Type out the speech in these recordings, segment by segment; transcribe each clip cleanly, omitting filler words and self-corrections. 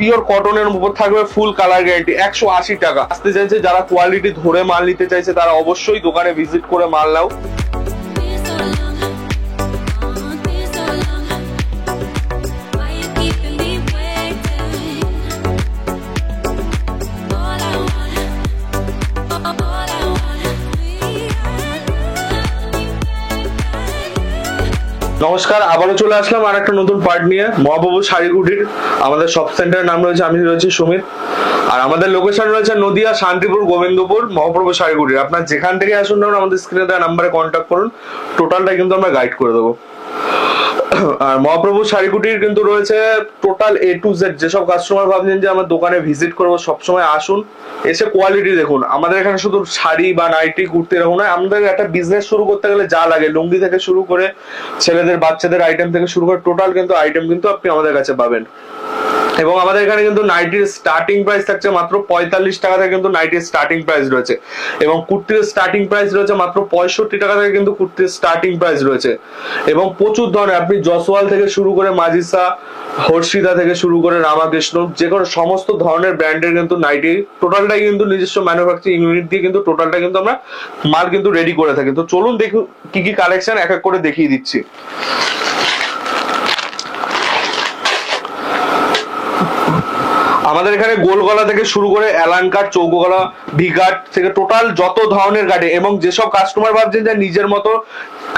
Pure কটনের উপর থাকবে, ফুল কালার গ্যারান্টি, 180 টাকা। আসতে চাইছে যারা কোয়ালিটি ধরে মাল নিতে চাইছে তারা অবশ্যই দোকানে ভিজিট করে মাল নাও। নমস্কার, আবারও চলে আসলাম আর একটা নতুন পার্ট নিয়ে মহাপ্রভু শাড়িকুটির। আমাদের শপ সেন্টারের নাম রয়েছে, আমি রয়েছি সুমিত, আর আমাদের লোকেশন রয়েছে নদিয়া, শান্তিপুর, গোবিন্দপুর, মহাপ্রভু শাড়িকুটির। আপনার যেখান থেকে আসুন না আমাদের স্ক্রিনে দেওয়া নাম্বারে কন্ট্যাক্ট করুন, টোটালটা কিন্তু আমরা গাইড করে দেবো। আর মহাপ্রভু শাড়িকুটির কিন্তু রয়েছে টোটাল A to Z। যেসব কাস্টমার ভাবছেন যে আমার দোকানে ভিজিট করবো, সবসময় আসুন, এসে কোয়ালিটি দেখুন। আমাদের এখানে শুধু শাড়ি বা নাইটি, কুর্তি এরকম নয়, আমাদের একটা বিজনেস শুরু করতে গেলে যা লাগে, লুঙ্গি থেকে শুরু করে ছেলেদের বাচ্চাদের আইটেম থেকে শুরু করে টোটাল কিন্তু আইটেম কিন্তু আপনি আমাদের কাছে পাবেন। এবং আমাদের এখানে কিন্তু নাইটির স্টার্টিং প্রাইস থাকছে মাত্র 45 টাকা থেকে, কিন্তু নাইটির স্টার্টিং প্রাইস রয়েছে। এবং কুর্তির স্টার্টিং প্রাইস রয়েছে মাত্র 65 টাকা থেকে, কিন্তু কুর্তির স্টার্টিং প্রাইস রয়েছে। এবং প্রচুর ধরনের, আপনি জসওয়াল থেকে শুরু করে মাজিসা, হর্ষিদা থেকে শুরু করে রামাকৃষ্ণ, যে কোনো সমস্ত ধরনের ব্র্যান্ডের কিন্তু নাইটি টোটালটাই কিন্তু নিজস্ব ম্যানুফ্যাকচারিং ইউনিট দিয়ে কিন্তু টোটালটা কিন্তু আমরা মাল কিন্তু রেডি করে থাকি। তো চলুন দেখুন কি কি কালেকশন এক এক করে দেখিয়ে দিচ্ছি। আমাদের এখানে গোল গলা থেকে শুরু করে অ্যালান কাট, চৌকো গলা, ভি কাট থেকে টোটাল যত ধরনের কাটে, এবং যেসব কাস্টমার ভাবছেন যে নিজের মতো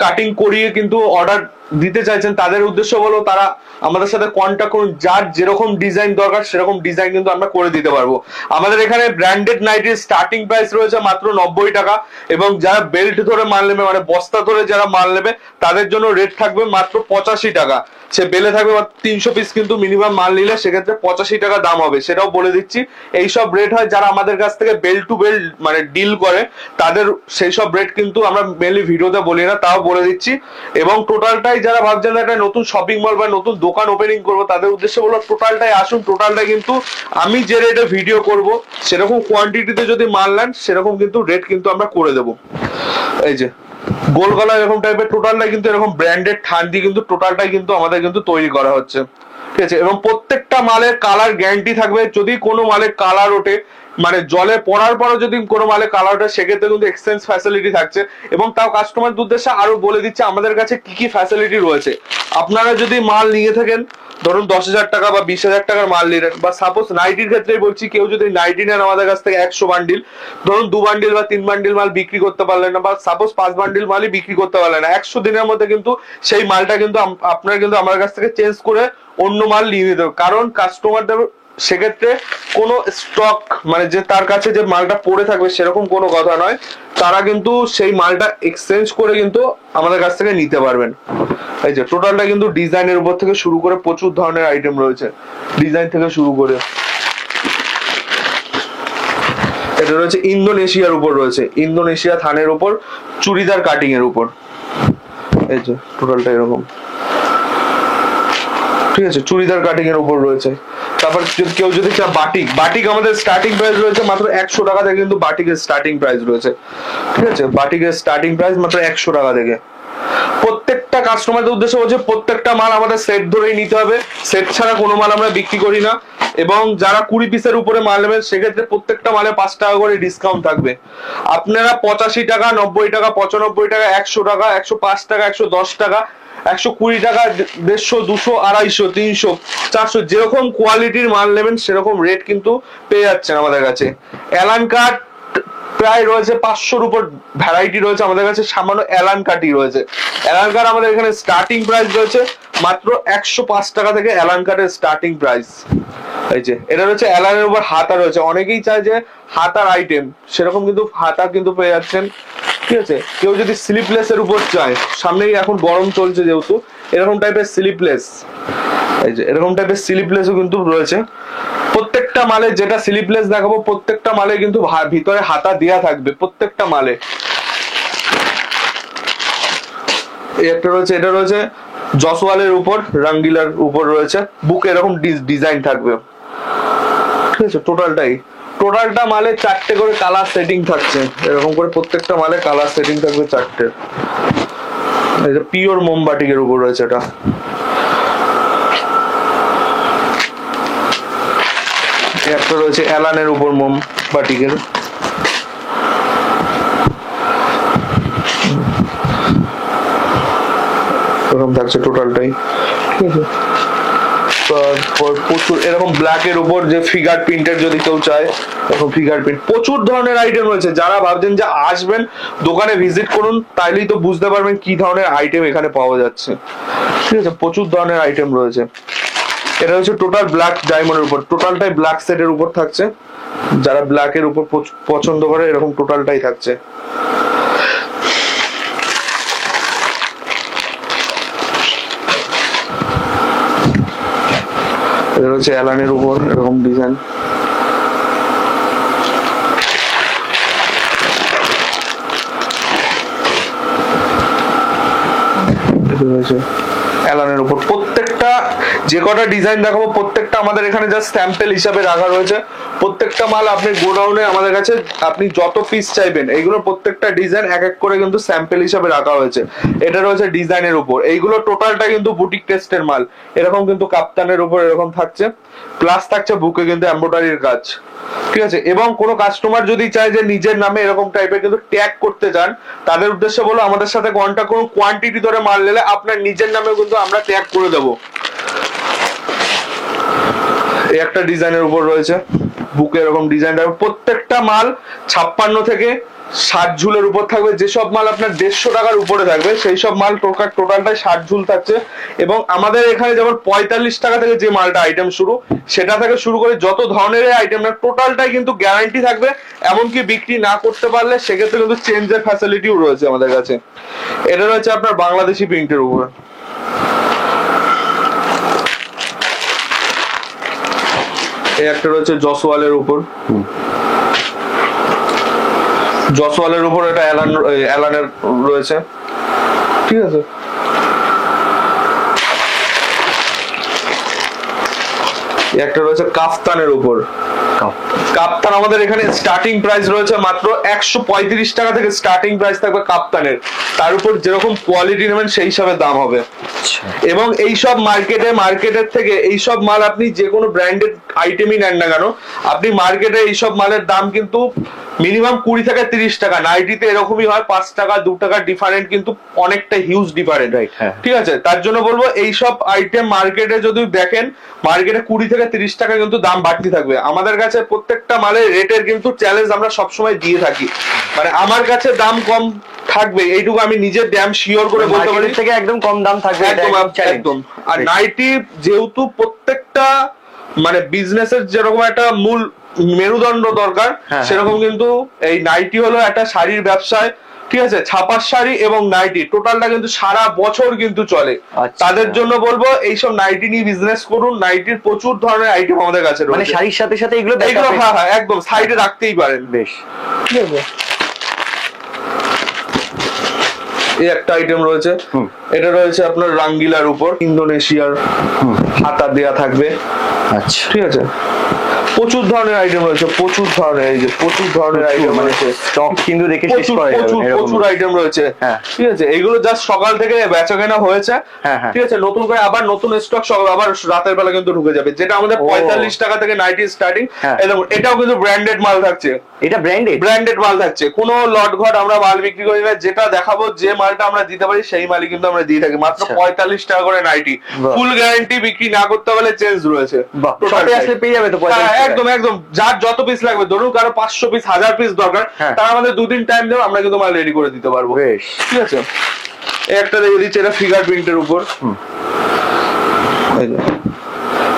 কাটিং করিয়ে কিন্তু অর্ডার দিতে চাইছেন, তাদের উদ্দেশ্য হলো তারা আমাদের সাথে কন্ট্যাক্ট করুন। যার যেরকম ডিজাইন দরকার সেরকম ডিজাইন কিন্তু আমরা করে দিতে পারবো। আমাদের এখানে ব্র্যান্ডেড নাইটির স্টার্টিং প্রাইস রয়েছে মাত্র 90 টাকা, এবং যারা বেল্ট ধরে মাল নেবে, মানে বস্তা ধরে যারা মাল নেবে, তাদের জন্য রেট থাকবে মাত্র 85 টাকা। সে বেলে থাকবে 300 পিস কিন্তু মিনিমাম মাল নিলে সেক্ষেত্রে 85 টাকা দাম হবে, সেটাও বলে দিচ্ছি। এইসব রেট হয় যারা আমাদের কাছ থেকে বেল্ট টু বেল্ট মানে ডিল করে, তাদের সেই সব রেট কিন্তু আমরা মেনলি ভিডিওতে বলি না, তাও বলে দিচ্ছি। এবং টোটালটাই যারা ভাবছেন একটা নতুন শপিং মল বা নতুন দোকান ওপেনিং করবো, তাদের উদ্দেশ্যে বলবো টোটালটাই আসুন। টোটালটাই কিন্তু আমি যে রেটে ভিডিও করব, সেরকম কোয়ান্টিটিতে যদি মাল নেন সেরকম কিন্তু রেট কিন্তু আমরা করে দেবো। এই যে গোল গলা এরকম টাইপের টোটালটাই কিন্তু এরকম ব্র্যান্ডেড থান দিয়ে কিন্তু টোটালটাই কিন্তু আমাদের কিন্তু তৈরি করা হচ্ছে, ঠিক আছে। এবং প্রত্যেকটা মালের কালার গ্যারান্টি থাকবে। যদি কোনো মালের কালার ওঠে, মানে জলে পড়ার পরও যদি কোনো মালে কালার ওঠে, সেক্ষেত্রে কিন্তু এক্সচেঞ্জ ফ্যাসিলিটি থাকছে। এবং তাও কাস্টমার উদ্দেশ্যে আরো বলে দিচ্ছে আমাদের কাছে কি কি ফ্যাসিলিটি রয়েছে। আপনারা যদি মাল নিয়ে থাকেন, ধরুন 10,000 টাকা বা 20,000 টাকার মাল নিলেন, বা সাপোজ নাইটির ক্ষেত্রে বলছি, কেউ যদি নাইটি নেন আমাদের কাছ থেকে 100 বান্ডিল, ধরুন 2 বান্ডিল বা 3 বান্ডিল মাল বিক্রি করতে পারলেন না, বা সাপোজ 5 বান্ডিল মালই বিক্রি করতে পারলেন না, 100 দিনের মধ্যে কিন্তু সেই মালটা কিন্তু আপনারা কিন্তু আমার কাছ থেকে চেঞ্জ করে অন্য মাল নিয়ে নিতে হবে। কারণ কাস্টমারদের সেক্ষেত্রে কোনো স্টক, মানে যে তার কাছে যে মালটা পড়ে থাকবে সেরকম কোনো কথা নয়, তারা কিন্তু সেই মালটা এক্সচেঞ্জ করে কিন্তু আমাদের কাছ থেকে নিতে পারবেন। এই যে টোটালটা কিন্তু ডিজাইনের উপর থেকে শুরু করে প্রচুর ধরনের আইটেম রয়েছে, ডিজাইন থেকে শুরু করে। এটা রয়েছে ইন্দোনেশিয়ার উপর, রয়েছে ইন্দোনেশিয়া থানের উপর, চুড়িদার কাটিং এর উপর। এই যে টোটালটা এরকম, ঠিক আছে, চুড়িদার কাটিং এর উপর রয়েছে। তারপর কেউ যদি চায় বাটিক, বাটিক আমাদের স্টার্টিং প্রাইস রয়েছে মাত্র 100 টাকা থেকে, কিন্তু বাটিকের স্টার্টিং প্রাইস রয়েছে, ঠিক আছে। বাটিকের স্টার্টিং প্রাইস মাত্র 100 টাকা থেকে। প্রত্যেকটা কাস্টমারদের উদ্দেশ্যে বলছে প্রত্যেকটা মাল আমাদের সেট ধরেই নিতে হবে, সেট ছাড়া কোনো মাল আমরা বিক্রি করি না। এবং যারা 20 পিসের উপরে মাল নেবেন, সেক্ষেত্রে প্রত্যেকটা মালে 5 টাকা করে ডিসকাউন্ট থাকবে। আপনারা 85 টাকা, 90 টাকা, 95 টাকা, 100 টাকা, 105 টাকা, 110 টাকা, 120 টাকা, 150, 200, 250, 300, 400, যেরকম কোয়ালিটির মাল নেবেন সেরকম রেট কিন্তু পেয়ে যাচ্ছেন আমাদের কাছে। অ্যালান কাট প্রায় রয়েছে 500-র উপর ভ্যারাইটি রয়েছে আমাদের কাছে, সামান্য অ্যালান কাটই রয়েছে। অ্যালান কাট আমাদের এখানে স্টার্টিং প্রাইস রয়েছে মাত্র 105 টাকা থেকে, অ্যালান কাটের স্টার্টিং প্রাইস। এই যে এটা রয়েছে অ্যালানের উপর হাতা রয়েছে। অনেকেই চায় যে হাতার আইটেম, সেরকম কিন্তু হাতা কিন্তু পেয়ে যাচ্ছেন, ঠিক আছে। কেউ যদি স্লিপলেস এর উপর চায়, সামনেই এখন গরম চলছে যেহেতু, এরকম টাইপের স্লিপলেস, এই যে এরকম টাইপের স্লিপলেসও কিন্তু রয়েছে। প্রত্যেকটা মালে যেটা স্লিপলেস দেখাবো, প্রত্যেকটা মালে কিন্তু ভিতরে হাতা দেয়া থাকবে প্রত্যেকটা মালে। একটা রয়েছে, এটা রয়েছে জসওয়ালের উপর, রঙ্গিলার উপর রয়েছে, বুক এরকম ডিজাইন থাকবে, ঠিক আছে। টোটালটা মালে 4টে করে কালার সেটিং থাকছে, এরকম করে প্রত্যেকটা মালে কালার সেটিং থাকবে 4টে। এই যে পিওর মোমবাটিকের উপর রয়েছে এটা। একটা রয়েছে অ্যালানের উপর মোম বাটিকের, এরকম থাকছে টোটালটাই, ঠিক আছে। তারপর প্রচুর এরকম ব্ল্যাক এর উপর যে ফিগার প্রিন্টের যদি কেউ চায়, এরকম ফিগার প্রিন্ট প্রচুর ধরনের আইটেম রয়েছে। যারা ভাবছেন যে আসবেন দোকানে ভিজিট করুন, তাইলেই তো বুঝতে পারবেন কি ধরনের আইটেম এখানে পাওয়া যাচ্ছে, ঠিক আছে। প্রচুর ধরনের আইটেম রয়েছে। এটা হচ্ছে টোটাল ব্ল্যাক ডায়মন্ডের উপর, টোটালটাই ব্ল্যাক সেটের উপর থাকছে। যারা ব্ল্যাক এর উপর পছন্দ করে এরকম টোটালটাই থাকছে। এটা হচ্ছে অ্যালানের উপর এরকম ডিজাইন, অ্যালানের উপর প্রত্যেকটা যে কটা ডিজাইন দেখাবো প্রত্যেকটা আমাদের এখানে জাস্ট স্যাম্পল হিসাবে রাখা রয়েছে। প্রত্যেকটা মাল আপনি গোডাউনে আমাদের কাছে আপনি যত পিস চাইবেন এইগুলোর প্রত্যেকটা ডিজাইন এক এক করে কিন্তু স্যাম্পল হিসাবে রাখা হয়েছে। এটা রয়েছে ডিজাইনের উপর, এইগুলো টোটালটা কিন্তু বুটিক টেস্টের মাল। এরকম কিন্তু কাপ্তানের উপর এরকম থাকছে, প্লাস থাকছে বুকে কিন্তু এমব্রয়ডারির কাজ, ঠিক আছে। এবং কোনো কাস্টমার যদি চায় যে নিজের নামে এরকম টাইপের কিন্তু ট্যাগ করতে চান, তাদের উদ্দেশ্যে বলো আমাদের সাথে কন্টাক্ট করুন। কোয়ান্টিটি ধরে মাল নিলে আপনার নিজের নামে কিন্তু আমরা ট্যাগ করে দেবো। এই একটা ডিজাইনের উপর রয়েছে বুকে এরকম ডিজাইন, প্রত্যেকটা মাল 56 থেকে 60 ঝুলের উপর থাকবে। যেসব মাল আপনার 150 টাকার উপরে থাকবে সেই সব মাল টোটালটাই 60 ঝুল থাকছে। এবং আমাদের এখানে যেমন 45 টাকা থেকে যে মালটা আইটেম শুরু, সেটা থেকে শুরু করে যত ধরনের আইটেম না টোটালটাই কিন্তু গ্যারান্টি থাকবে। এমনকি বিক্রি না করতে পারলে সেক্ষেত্রে কিন্তু চেঞ্জের ফ্যাসিলিটিও রয়েছে আমাদের কাছে। এটা রয়েছে আপনার বাংলাদেশি প্রিন্টের উপর। এই একটা রয়েছে জসওয়ালের উপর, জসওয়ালের উপর এটা অ্যালানের রয়েছে, ঠিক আছে। একটা রয়েছে কাফতানের উপর। কাপ্তান আমাদের এখানে স্টার্টিং প্রাইস রয়েছে মাত্র 135 টাকা থেকে স্টার্টিং প্রাইস থাকবে কাপ্তানের। তার উপর যেরকম কোয়ালিটি নেবেন সেই হিসাবে দাম হবে। এবং এইসব মার্কেটের থেকে এইসব মাল আপনি যে কোনো ব্র্যান্ডেড আইটেমই নেন না কেন, আপনি মার্কেটে এইসব মালের দাম কিন্তু মিনিমাম 20 থেকে 30 টাকা। নাইটিতে এরকমই হয়, 5 টাকা 2 টাকা ডিফারেন্ট, কিন্তু অনেকটা হিউজ ডিফারেন্ট, ঠিক আছে। তার জন্য বলবো এইসব আইটেম মার্কেটে যদি দেখেন, মার্কেটে 20 থেকে 30 টাকা কিন্তু দাম বাড়তি থাকবে। আমাদের কাছে প্রত্যেকটা মালের রেটের কিন্তু চ্যালেঞ্জ আমরা সবসময় দিয়ে থাকি। মানে আমার কাছে দাম কম থাকবে এইটুকু আমি নিজের ড্যাম শিওর করে বলতে পারি, থেকে একদম কম দাম থাকবে একদম। আর নাইটি যেহেতু প্রত্যেকটা মানে বিজনেসের যেরকম একটা মূল মেরুদণ্ড দরকার, সেরকম কিন্তু এই নাইটি হলো একটা শাড়ির ব্যবসায়, ঠিক আছে। ছাপার শাড়ি এবং নাইটি টোটালটা কিন্তু সারা বছর কিন্তু চলে। তাদের জন্য বলবো এইসব নাইটি নিয়ে বিজনেস করুন। নাইটির প্রচুর ধরনের আইটেম আমাদের কাছে রয়েছে, মানে শাড়ির সাথে সাথে এগুলো হ্যাঁ একদম সাইডে রাখতেই পারেন, বেশ, ঠিক আছে। এই একটা আইটেম রয়েছে, এটা রয়েছে আপনার রাঙ্গিলার উপর, ইন্দোনেশিয়ার হাতা দেয়া থাকবে, আচ্ছা, ঠিক আছে। প্রচুর ধরনের আইটেম রয়েছে, প্রচুর ধরনের, এই যে প্রচুর ধরনের আইটেম রয়েছে, স্টক কিন্তু দেখে শেষ করা যাবে না, প্রচুর আইটেম রয়েছে, ঠিক আছে। এইগুলো জাস্ট সকাল থেকে বেচাকেনা হয়েছে, ঠিক আছে। নতুন করে আবার নতুন স্টক আবার রাতের বেলা কিন্তু ঢুকে যাবে। যেটা আমাদের 45 টাকা থেকে নাইটি স্টার্টিং, এটাও কিন্তু ব্র্যান্ডেড মাল থাকছে। এটা ব্র্যান্ডেড মাল থাকছে, কোনো লট ঘট আমরা মাল বিক্রি করি না। যেটা দেখাবো, যে মালটা আমরা দিতে পারি সেই মালই কিন্তু আমরা দিয়ে থাকি। মাত্র 45 টাকা করে নাইটি, ফুল গ্যারান্টি। বিক্রি না করতে পারলে চেঞ্জ রয়েছে, টোটালি আসলে পেয়ে যাবে তো 45। একদম একদম, যার যত পিস লাগবে, ধরুন কারো 500 পিস 1000 পিস দরকার, তারা আমাদের 2 দিন টাইম দেবে, আমরা কিন্তু মাল রেডি করে দিতে পারবো, ঠিক আছে। একটা দেখে দিচ্ছি, এটা ফিগার প্রিন্টের উপর,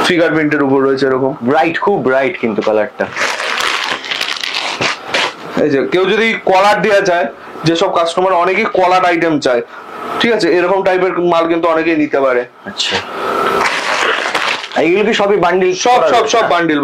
ফিগার প্রিন্টের উপর রয়েছে এরকম ব্রাইট, খুব ব্রাইট কিন্তু কালারটা। এই যে কেউ যদি কলার দেওয়া চায়, যেসব কাস্টমার অনেকেই কলার আইটেম চায়, ঠিক আছে, এরকম টাইপের মাল কিন্তু অনেকেই নিতে পারে। আচ্ছা, এইগুলো কি সবই বান্ডিল? সব বান্ডিল।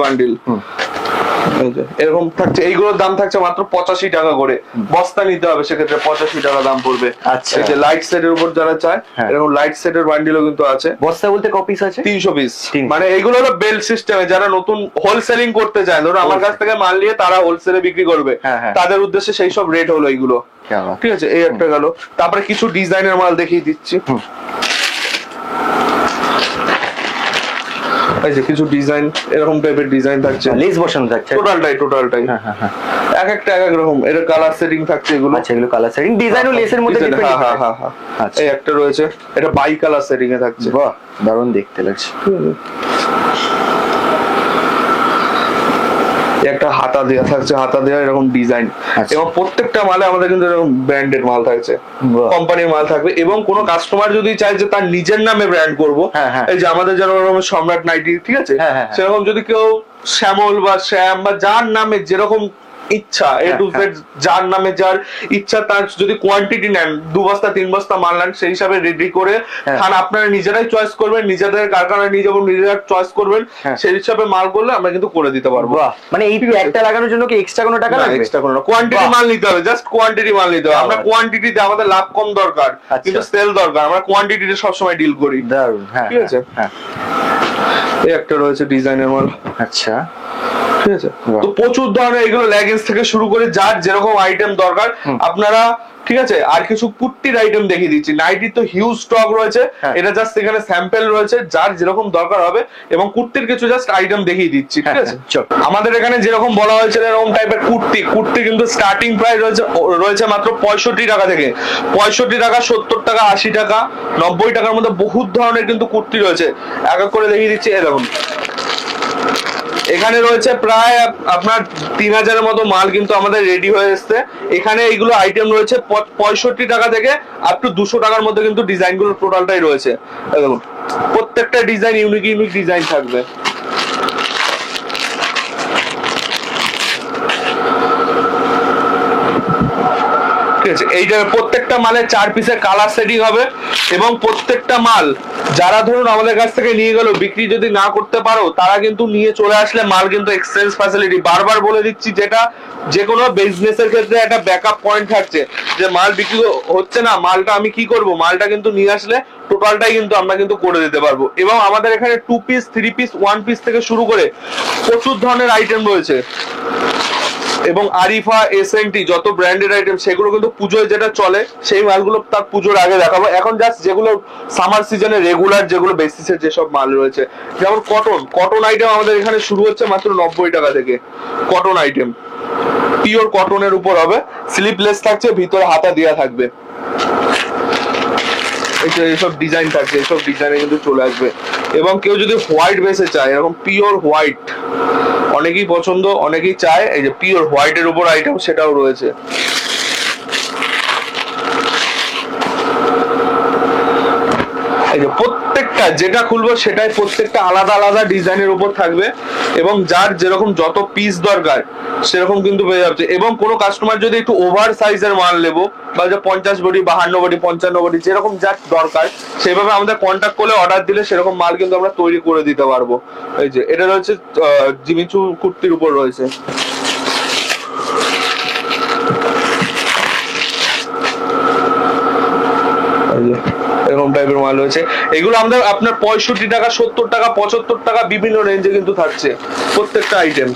এরকম থাকছে। এইগুলোর দাম থাকছে মাত্র 85 টাকা করে। বস্তা নিতে হবে, সেক্ষেত্রে 85 টাকা দাম পড়বে। আচ্ছা, এই যে লাইট সেটের উপর যারা চায়, এরকম লাইট সেটের বান্ডিলও কিন্তু আছে। বস্তা বলতে ক পিস আছে? 300 পিস। মানে এইগুলো হলো বেল্ট সিস্টেমে, যারা নতুন হোলসেলিং করতে চায়, ধরুন আমার কাছ থেকে মাল নিয়ে তারা হোলসেলে বিক্রি করবে, তাদের উদ্দেশ্যে সেই সব রেট হলো এইগুলো, ঠিক আছে। এই একটা গেল। তারপরে কিছু ডিজাইনের মাল দেখিয়ে দিচ্ছি। এই যে কিছু ডিজাইন এরকম টাইপের ডিজাইন থাকছে, লেস বসানো থাকছে। টোটালটাই হ্যাঁ হ্যাঁ হ্যাঁ। এক একটা এক এক রকম, এর কালার সেটিং থাকছে এগুলো। আচ্ছা, এগুলো কালার সেটিং, ডিজাইন ও লেসের মধ্যে হ্যাঁ ডিপেন্ড। হ্যাঁ হ্যাঁ হ্যাঁ। আচ্ছা, এই একটা রয়েছে, এটা বাই কালার সেটিং এ থাকছে। বাহ, দারুণ দেখতে লাগছে। একটা হাতা দেওয়া থাকছে, হাতা দেওয়া এরকম ডিজাইন, এবং প্রত্যেকটা মালে আমাদের কিন্তু এরকম ব্র্যান্ডেড মাল থাকছে, কোম্পানির মাল থাকবে। এবং কোনো কাস্টমার যদি চায় যে তার নিজের নামে ব্র্যান্ড করবো, এই যে আমাদের যেরকম সম্রাট নাইটি, ঠিক আছে, সেরকম যদি কেউ শ্যামল বা শ্যাম বা যার নামে যেরকম ইচ্ছা, এ টু জেড যার নামে যার ইচ্ছা, তার যদি কোয়ান্টিটি নেন 2 বস্তা 3 বস্তা মাল নেন, সেই হিসাবে রেডি করে খান, আপনারা নিজেরাই চয়েস করবেন, নিজেদের কারখানায় নিয়ে যাবেন, নিজেরা চয়েস করবেন, সেই হিসাবে মাল করলে আমরা কিন্তু করে দিতে পারবো। মানে এই একটা লাগানোর জন্য কি এক্সট্রা কোনো টাকা লাগবে? এক্সট্রা কোনো, কোয়ান্টিটি মাল নিতে হবে, জাস্ট কোয়ান্টিটি মাল নিতে হবে। আমরা কোয়ান্টিটিতে, আমাদের লাভ কম দরকার কিন্তু সেল দরকার, আমরা কোয়ান্টিটিতে সবসময় ডিল করি। দারুণ, হ্যাঁ ঠিক আছে। এই একটা রয়েছে ডিজাইনের মাল। আচ্ছা, ঠিক আছে। তো প্রচুর ধরনের এগুলো লেগিংস থেকে শুরু করে যার যেরকম আইটেম দরকার আপনারা, ঠিক আছে। আর কিছু কুর্তির আইটেম দেখিয়ে দিচ্ছি, নাইটির তো হিউজ স্টক রয়েছে, এটা জাস্ট এখানে স্যাম্পল রয়েছে, যার যেরকম দরকার হবে, এবং কুর্তির কিছু জাস্ট আইটেম দেখিয়ে দিচ্ছি, ঠিক আছে। আমাদের এখানে যেরকম বলা হয়েছে এরকম টাইপের কুর্তি কিন্তু স্টার্টিং প্রাইস রয়েছে মাত্র 65 টাকা থেকে, 65 টাকা, 70 টাকা, 80 টাকা, 90 টাকার মধ্যে বহুত ধরনের কিন্তু কুর্তি রয়েছে। এক এক করে দেখিয়ে দিচ্ছি। দেখুন, এখানে রয়েছে প্রায় আপনার 3000-এর মতো মাল কিন্তু আমাদের রেডি হয়ে এসছে। এখানে এইগুলো আইটেম রয়েছে 65 টাকা থেকে আপ টু 200 টাকার মধ্যে কিন্তু ডিজাইন গুলো টোটালটাই রয়েছে। দেখুন, প্রত্যেকটা ডিজাইন ইউনিক ডিজাইন থাকবে। এইটা প্রত্যেকটা মালে 4 পিসের কালার সেটিং হবে, এবং প্রত্যেকটা মাল যারা ধরুন আমাদের কাছ থেকে নিয়ে গেল, বিক্রি যদি না করতে পারো, তারা কিন্তু নিয়ে চলে আসলে মাল কিন্তু এক্সচেঞ্জ ফ্যাসিলিটি। বারবার বলে দিচ্ছি, যেটা যে কোনো বিজনেসের ক্ষেত্রে একটা ব্যাকআপ পয়েন্ট থাকছে, যে মাল বিক্রি হচ্ছে না, মালটা আমি কি করব, মালটা কিন্তু নিয়ে আসলে টোটালটাই কিন্তু আমরা কিন্তু করে দিতে পারবো। এবং আমাদের এখানে 2 পিস, 3 পিস, 1 পিস থেকে শুরু করে প্রচুর ধরনের আইটেম রয়েছে। এবং আরিফা, এসএনটি যত ব্র্যান্ডেড আইটেম, সেগুলো কিন্তু পুজোয় যেটা চলে, সেই মালগুলো তার পুজোর আগে দেখাবো। এখন জাস্ট যেগুলো সামার সিজনে রেগুলার, যেগুলো বেসিসের যেসব মাল রয়েছে, যেমন কটন আইটেম আমাদের এখানে শুরু হচ্ছে মাত্র 90 টাকা থেকে। কটন আইটেম পিওর কটনের উপর হবে, স্লিপলেস থাকছে, ভিতরে হাতা দেওয়া থাকবে। এইসব ডিজাইন থাকছে, এইসব ডিজাইনে কিন্তু চলে আসবে। এবং কেউ যদি হোয়াইট বেসে চায়, এরকম পিওর হোয়াইট অনেকেই পছন্দ, অনেকেই চায়, এই যে পিওর হোয়াইটের উপর আইটেম, সেটাও রয়েছে। এই যে প্রত্যেকটা যেটা খুলবো সেটাই প্রত্যেকটা আলাদা আলাদা ডিজাইনের উপর থাকবে, এবং যার যেরকম যত পিস দরকার সেরকম কিন্তু পেয়ে যাচ্ছে। এবং কোনো কাস্টমার যদি একটু ওভার সাইজের মাল নেবো, বা যে 50 বডি, 52 বডি, 55 বডি, যেরকম যার দরকার, সেভাবে আমাদের কন্ট্যাক্ট করলে অর্ডার দিলে সেরকম মাল কিন্তু আমরা তৈরি করে দিতে পারবো। এই যে এটা রয়েছে জিমিচু কুর্তির উপর রয়েছে। এরকম টাইপের মাল রয়েছে। এগুলো আমাদের আপনার 65 টাকা, 70 টাকা, 75 টাকা, বিভিন্ন রেঞ্জে কিন্তু থাকছে প্রত্যেকটা আইটেম।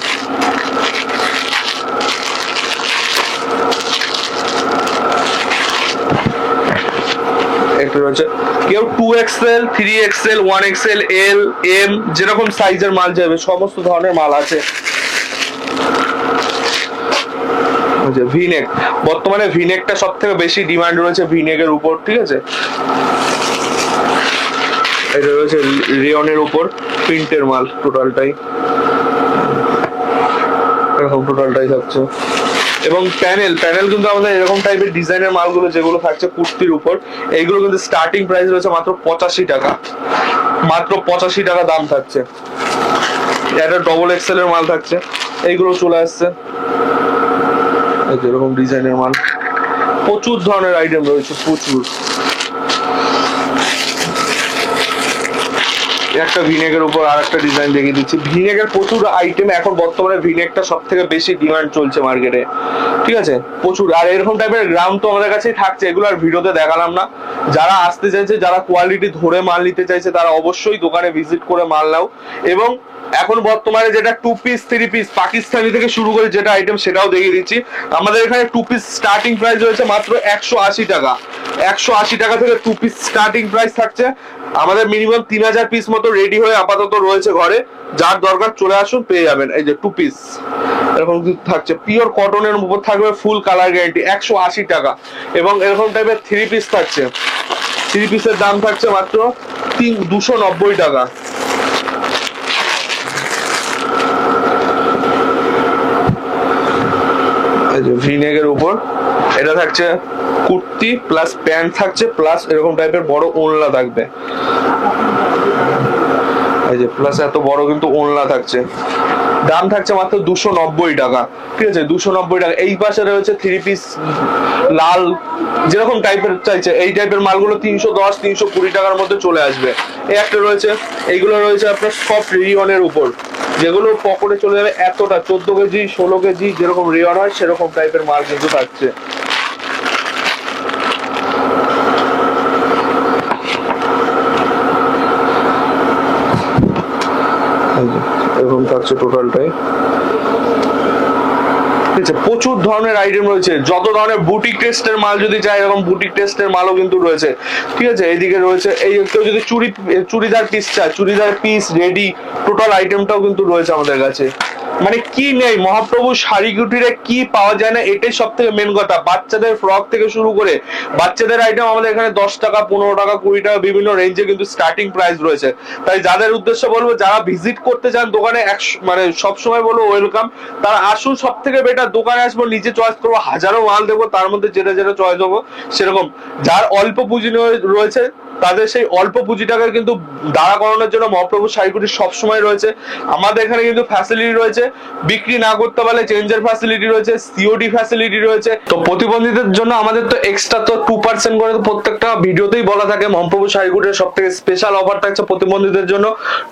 একটা রয়েছে, কেউ 2XL, 3XL, 1XL, L, M, যেরকম সাইজের মাল যাবে সমস্ত ধরনের মাল আছে। ভিনেক, বর্তমানে ভিনেকটা সব থেকে বেশি ডিমান্ড রয়েছে ভিনেকের উপর, ঠিক আছে। এটা রয়েছে রিয়নের উপর প্রিন্টের মাল, টোটালটাই এরকম টোটালটাই থাকছে। এবং প্যানেল কিন্তু আমাদের এরকম টাইপের ডিজাইনের মালগুলো যেগুলো থাকছে কুর্তির উপর, এইগুলো কিন্তু স্টার্টিং প্রাইস রয়েছে মাত্র 85 টাকা, মাত্র 85 টাকা দাম থাকছে। এটা XXL এর মাল থাকছে, এইগুলো চলে আসছে এরকম ডিজাইনের মাল। প্রচুর ধরনের আইটেম রয়েছে, প্রচুর। একটা ভিনেকের উপর আর একটা ডিজাইন দেখিয়ে দিচ্ছি। ভিনেকের প্রচুর আইটেম, এখন বর্তমানে ভিনেকটা সব থেকে বেশি ডিমান্ড চলছে মার্কেটে, ঠিক আছে, প্রচুর। আর এরকম টাইপের গ্রাম তো আমাদের কাছেই থাকছে, এগুলো আর ভিডিওতে দেখালাম না। যারা আসতে চাইছে, যারা কোয়ালিটি ধরে মাল নিতে চাইছে, তারা অবশ্যই দোকানে ভিজিট করে মাল নাও। এবং এখন বর্তমানে যেটা 2 পিস 3 পিস পাকিস্তানি থেকে শুরু করে যেটা আইটেম সেটাও দেখিয়ে দিচ্ছি। আমাদের এখানে 2 পিস স্টার্টিং প্রাইস রয়েছে মাত্র 180 টাকা। 180 টাকা থেকে 2 পিস স্টার্টিং প্রাইস থাকছে। আমাদের মিনিমাম 3000 পিস মতো রেডি হয়ে আপাতত রয়েছে ঘরে, যার দরকার চলে আসুন, পেয়ে যাবেন। এই যে 2 পিস এরকম থাকছে, পিওর কটনের উপর থাকবে, ফুল কালার গ্যারান্টি, 180 টাকা। এবং এরকম টাইপের 3 পিস থাকছে, 3 পিসের দাম থাকছে মাত্র 290 টাকা। ভিনেগের উপর এটা থাকছে কুর্তি প্লাস প্যান্ট থাকছে, প্লাস এরকম টাইপের বড় ওড়না থাকবে। এই যে প্লাস এত বড় কিন্তু ওড়না থাকছে, দাম থাকছে মাত্র 290 টাকা। ঠিক আছে, 290 টাকা। এই পাশে রয়েছে 3 পিস লাল, যেরকম টাইপের চাইছে এই টাইপের মালগুলো 310 320 টাকার মধ্যে চলে আসবে। এই একটা রয়েছে, এইগুলো রয়েছে আপনার সফট রিয়নের উপর, যেগুলো পকেটে চলে যাবে এতটা, 14 কেজি 16 কেজি যেরকম রিয়ন হয় সেরকম টাইপের মাল কিন্তু থাকছে। এরকম থাকছে টোটালটাই। ঠিক আছে, প্রচুর ধরনের আইটেম রয়েছে, যত ধরনের বুটিক টেস্টের মাল যদি চাই এরকম বুটিক টেস্টের মালও কিন্তু রয়েছে। ঠিক আছে, এইদিকে রয়েছে, এই কেউ যদি চুড়িদার পিস চায়, চুড়িদার পিস রেডি টোটাল আইটেমটাও কিন্তু রয়েছে আমাদের কাছে। মানে কি নেই মহাপ্রভু শাড়ি কুটিরে, কি পাওয়া যায় না, এটাই সব থেকে মেন কথা। বাচ্চাদের ফ্রক থেকে শুরু করে বাচ্চাদের আইটেম আমাদের এখানে 10 টাকা 15 টাকা 20 টাকা বিভিন্ন রেঞ্জে কিন্তু স্টার্টিং প্রাইস রয়েছে। তাই যাদের উদ্দেশ্য বলবো, যারা ভিজিট করতে চান দোকানে, মানে সবসময় বলবো ওয়েলকাম, তারা আসুন। সব থেকে বেটার দোকানে আসবো, নিজে চয়েস করবো, হাজারো মাল দেবো, তার মধ্যে যেটা যেটা চয়েস হবো সেরকম। যার অল্প পুঁজি রয়েছে তাদের সেই অল্প পুঁজি টাকায় কিন্তু দাঁড়া করানোর জন্য মহাপ্রভু শাড়িকুটি সবসময় রয়েছে। আমাদের এখানে কিন্তু ফ্যাসিলিটি রয়েছে, বিক্রি না করতে পারলে চেঞ্জের ফ্যাসিলিটি রয়েছে, সিওডি ফ্যাসিলিটি রয়েছে। তো প্রতিবন্ধীদের জন্য আমাদের তো এক্সট্রা তো 2% করে প্রত্যেকটা ভিডিওতেই বলা থাকে, মহাপ্রভু শাড়িকুটির সব থেকে স্পেশাল অফার থাকছে প্রতিবন্ধীদের জন্য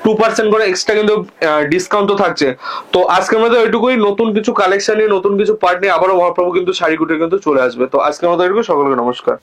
2% করে এক্সট্রা কিন্তু ডিসকাউন্ট তো থাকছে। তো আজকের মধ্যে ওইটুকুই, নতুন কিছু কালেকশন নিয়ে নতুন কিছু পার্ট নিয়ে আবারও মহাপ্রভু কিন্তু শাড়িকুটি কিন্তু চলে আসবে। তো আজকের মতো এটুকু, সকলকে নমস্কার।